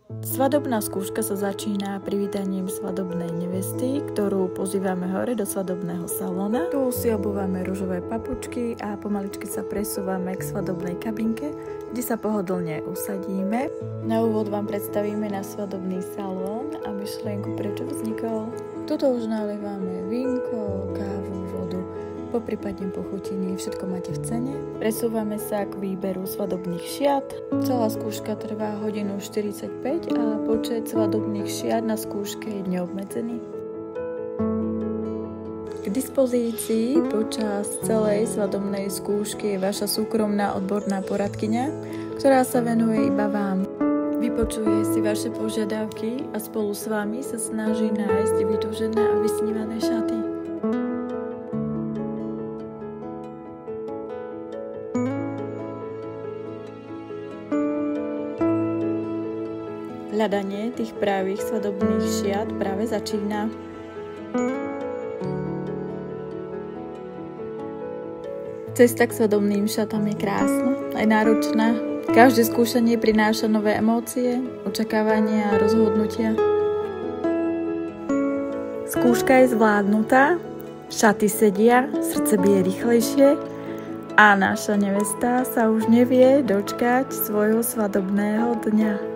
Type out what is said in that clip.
Svadobná skúška sa začína privítaním svadobnej nevesty, ktorú pozývame hore do svadobného salóna. Tu si obúvame ružové papučky a pomaličky sa presúvame k svadobnej kabinke, kde sa pohodlne usadíme. Na úvod vám predstavíme náš svadobný salón a myšlienku, prečo vznikol. Tuto už nalievame vínko, kávu, vodu, poprípadne pochutenie, všetko máte v cene. Presúvame sa k výberu svadobných šiat. Celá skúška trvá 1:45 a počet svadobných šiat na skúške je neobmedzený. K dispozícii počas celej svadobnej skúšky je vaša súkromná odborná poradkyňa, ktorá sa venuje iba vám. Vypočuje si vaše požiadavky a spolu s vami sa snaží nájsť vytúžené a vysnívané šaty. Hľadanie tých pravých svadobných šiat práve začína. Cesta k svadobným šatám je krásna, aj náročná. Každé skúšanie prináša nové emócie, očakávania a rozhodnutia. Skúška je zvládnutá, šaty sedia, srdce bije rýchlejšie a naša nevesta sa už nevie dočkať svojho svadobného dňa.